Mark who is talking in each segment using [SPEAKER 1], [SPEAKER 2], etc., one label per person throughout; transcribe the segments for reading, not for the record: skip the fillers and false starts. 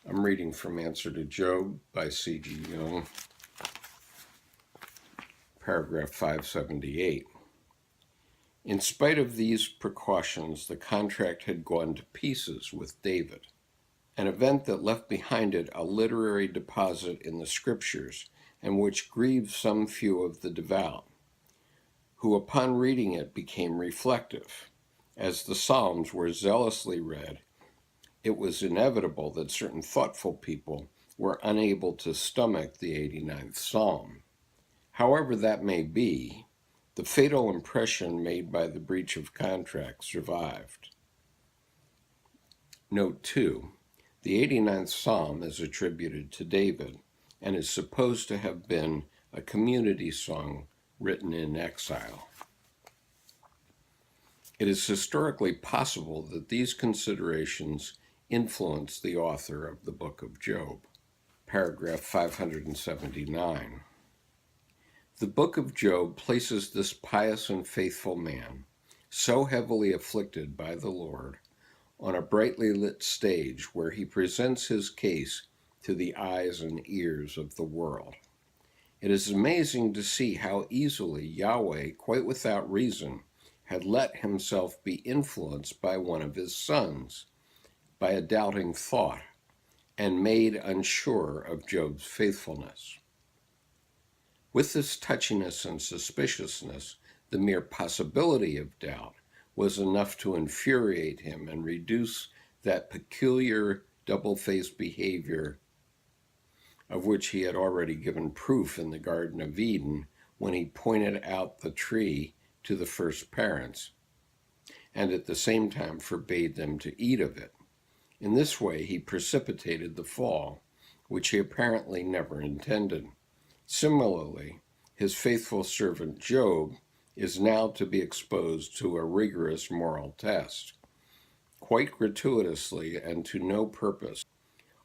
[SPEAKER 1] I'm reading from Answer to Job by C.G. Jung, paragraph 578. In spite of these precautions, the contract had gone to pieces with David, an event that left behind it a literary deposit in the scriptures and which grieved some few of the devout, who upon reading it became reflective. As the Psalms were zealously read, it was inevitable that certain thoughtful people were unable to stomach the 89th Psalm. However that may be, the fatal impression made by the breach of contract survived. Note 2. The 89th Psalm is attributed to David and is supposed to have been a community song written in exile. It is historically possible that these considerations influenced the author of the book of Job. Paragraph 579. The book of Job places this pious and faithful man, so heavily afflicted by the Lord, on a brightly lit stage where he presents his case to the eyes and ears of the world. It is amazing to see how easily Yahweh, quite without reason, had let himself be influenced by one of his sons, by a doubting thought, and made unsure of Job's faithfulness. With this touchiness and suspiciousness, the mere possibility of doubt was enough to infuriate him and reduce that peculiar double-faced behavior of which he had already given proof in the Garden of Eden when he pointed out the tree to the first parents, and at the same time forbade them to eat of it. In this way, he precipitated the fall, which he apparently never intended. Similarly, his faithful servant Job is now to be exposed to a rigorous moral test, quite gratuitously and to no purpose.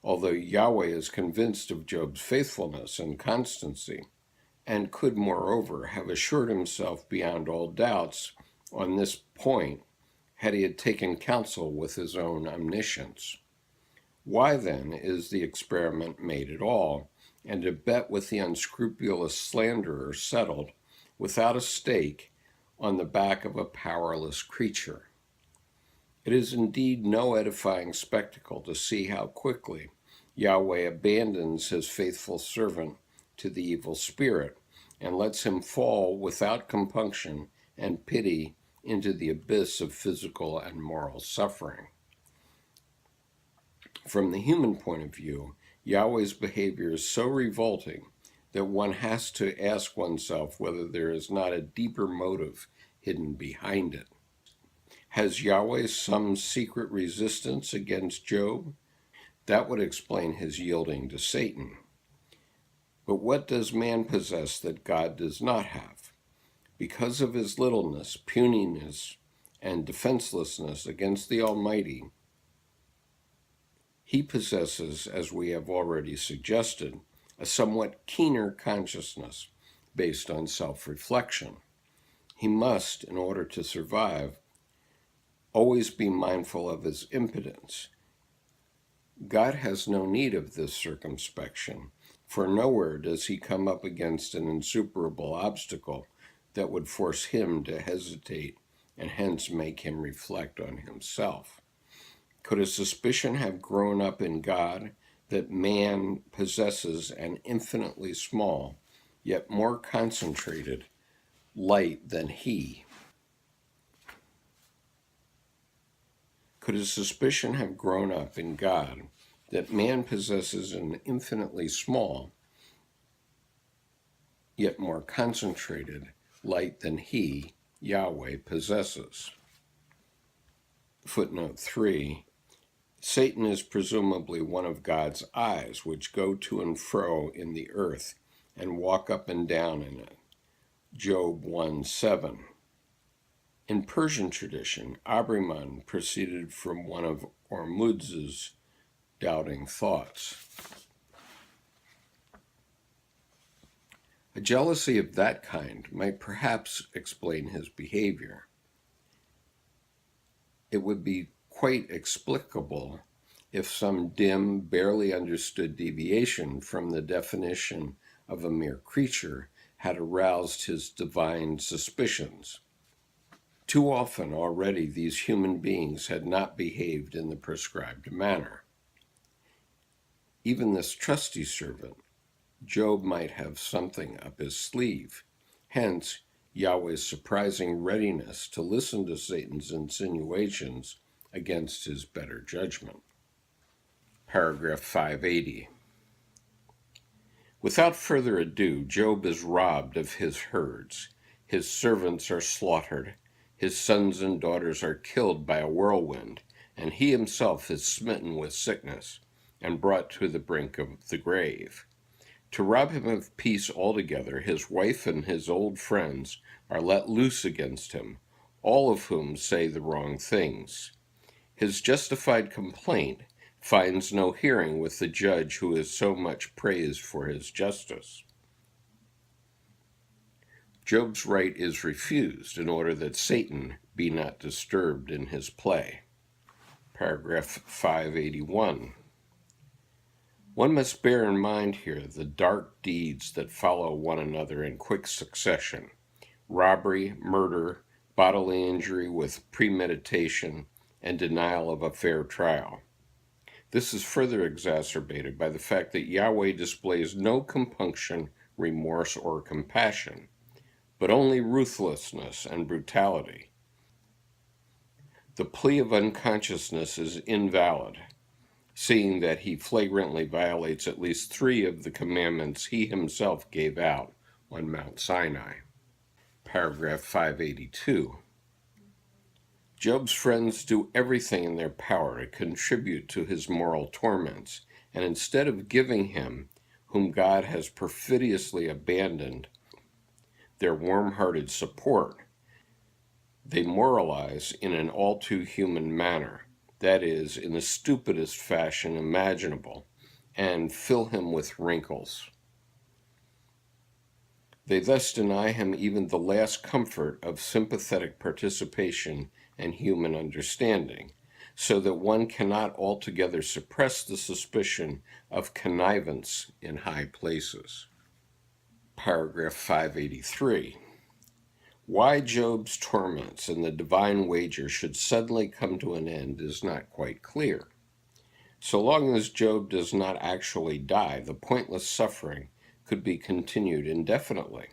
[SPEAKER 1] Although Yahweh is convinced of Job's faithfulness and constancy, and could moreover have assured himself beyond all doubts on this point had he had taken counsel with his own omniscience. Why then is the experiment made at all, and a bet with the unscrupulous slanderer settled without a stake on the back of a powerless creature? It is indeed no edifying spectacle to see how quickly Yahweh abandons his faithful servant to the evil spirit and lets him fall without compunction and pity into the abyss of physical and moral suffering. From the human point of view, Yahweh's behavior is so revolting that one has to ask oneself whether there is not a deeper motive hidden behind it. Has Yahweh some secret resistance against Job? That would explain his yielding to Satan. But what does man possess that God does not have? Because of his littleness, puniness, and defenselessness against the Almighty, he possesses, as we have already suggested, a somewhat keener consciousness based on self-reflection. He must, in order to survive, always be mindful of his impotence. God has no need of this circumspection, for nowhere does he come up against an insuperable obstacle that would force him to hesitate and hence make him reflect on himself. Could a suspicion have grown up in God that man possesses an infinitely small, yet more concentrated, light than he? Could a suspicion have grown up in God that man possesses an infinitely small, yet more concentrated light than he, Yahweh, possesses? Footnote 3. Satan is presumably one of God's eyes, which go to and fro in the earth and walk up and down in it. Job 1:7. In Persian tradition, Ahriman proceeded from one of Ormuzd's doubting thoughts. A jealousy of that kind might perhaps explain his behavior. It would be quite explicable if some dim, barely understood deviation from the definition of a mere creature had aroused his divine suspicions. Too often already these human beings had not behaved in the prescribed manner. Even this trusty servant, Job, might have something up his sleeve. Hence, Yahweh's surprising readiness to listen to Satan's insinuations against his better judgment. Paragraph 580. Without further ado, Job is robbed of his herds. His servants are slaughtered. His sons and daughters are killed by a whirlwind, and he himself is smitten with sickness and brought to the brink of the grave. To rob him of peace altogether, his wife and his old friends are let loose against him, all of whom say the wrong things. His justified complaint finds no hearing with the judge who is so much praised for his justice. Job's right is refused in order that Satan be not disturbed in his play. Paragraph 581. One must bear in mind here the dark deeds that follow one another in quick succession: robbery, murder, bodily injury with premeditation, and denial of a fair trial. This is further exacerbated by the fact that Yahweh displays no compunction, remorse, or compassion, but only ruthlessness and brutality. The plea of unconsciousness is invalid, seeing that he flagrantly violates at least 3 of the commandments he himself gave out on Mount Sinai. Paragraph 582. Job's friends do everything in their power to contribute to his moral torments, and instead of giving him, whom God has perfidiously abandoned, their warm-hearted support, they moralize in an all too human manner, that is, in the stupidest fashion imaginable, and fill him with wrinkles. They thus deny him even the last comfort of sympathetic participation and human understanding, so that one cannot altogether suppress the suspicion of connivance in high places. Paragraph 583. Why Job's torments and the divine wager should suddenly come to an end is not quite clear. So long as Job does not actually die, the pointless suffering could be continued indefinitely.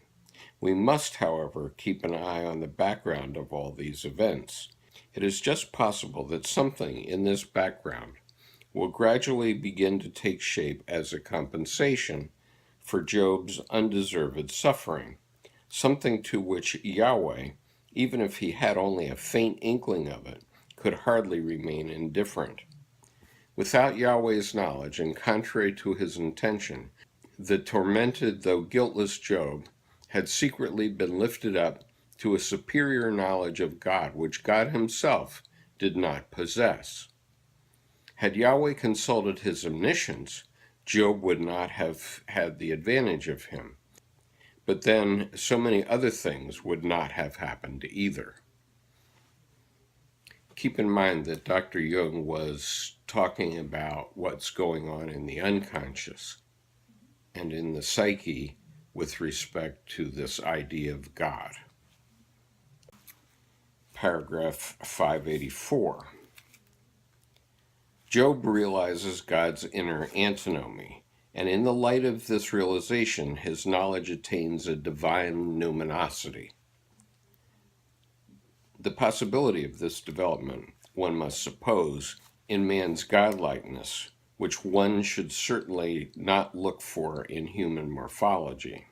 [SPEAKER 1] We must, however, keep an eye on the background of all these events. It is just possible that something in this background will gradually begin to take shape as a compensation for Job's undeserved suffering, something to which Yahweh, even if he had only a faint inkling of it, could hardly remain indifferent. Without Yahweh's knowledge, and contrary to his intention, the tormented though guiltless Job had secretly been lifted up to a superior knowledge of God, which God himself did not possess. Had Yahweh consulted his omniscience, Job would not have had the advantage of him. But then so many other things would not have happened either. Keep in mind that Dr. Jung was talking about what's going on in the unconscious and in the psyche with respect to this idea of God. Paragraph 584. Job realizes God's inner antinomy, and in the light of this realization, his knowledge attains a divine numinosity. The possibility of this development, one must suppose, in man's godlikeness, which one should certainly not look for in human morphology.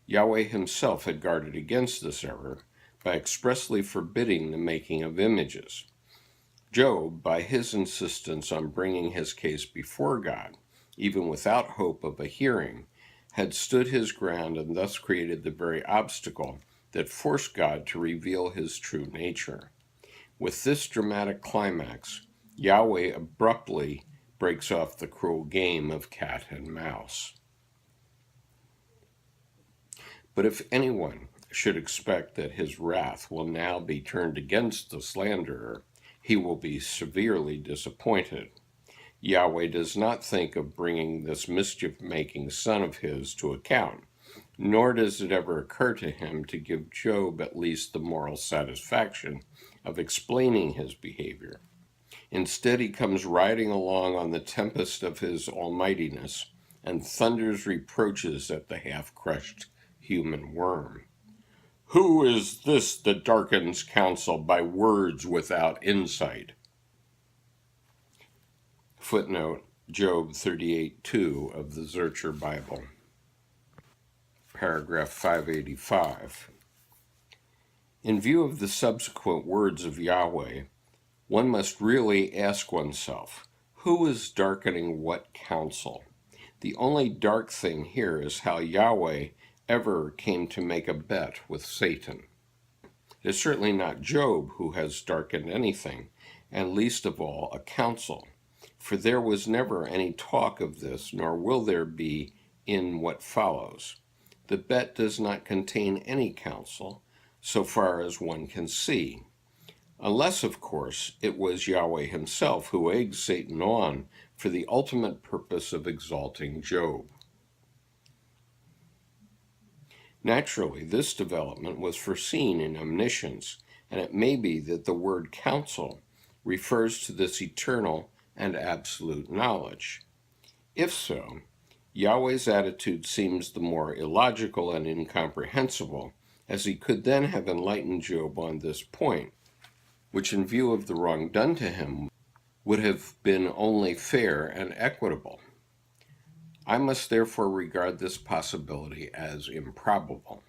[SPEAKER 1] Yahweh himself had guarded against this error by expressly forbidding the making of images. Job, by his insistence on bringing his case before God, even without hope of a hearing, had stood his ground and thus created the very obstacle that forced God to reveal his true nature. With this dramatic climax, Yahweh abruptly breaks off the cruel game of cat and mouse. But if anyone should expect that his wrath will now be turned against the slanderer, he will be severely disappointed. Yahweh does not think of bringing this mischief-making son of his to account, nor does it ever occur to him to give Job at least the moral satisfaction of explaining his behavior. Instead, he comes riding along on the tempest of his almightiness and thunders reproaches at the half-crushed human worm. Who is this that darkens counsel by words without insight? Footnote, Job 38:2 of the Zurcher Bible. Paragraph 585. In view of the subsequent words of Yahweh, one must really ask oneself, who is darkening what counsel? The only dark thing here is how Yahweh ever came to make a bet with Satan. It is certainly not Job who has darkened anything, and least of all a counsel, for there was never any talk of this, nor will there be in what follows. The bet does not contain any counsel, so far as one can see, unless, of course, it was Yahweh himself who egged Satan on for the ultimate purpose of exalting Job. Naturally, this development was foreseen in omniscience, and it may be that the word counsel refers to this eternal and absolute knowledge. If so, Yahweh's attitude seems the more illogical and incomprehensible, as he could then have enlightened Job on this point, which in view of the wrong done to him would have been only fair and equitable. I must therefore regard this possibility as improbable.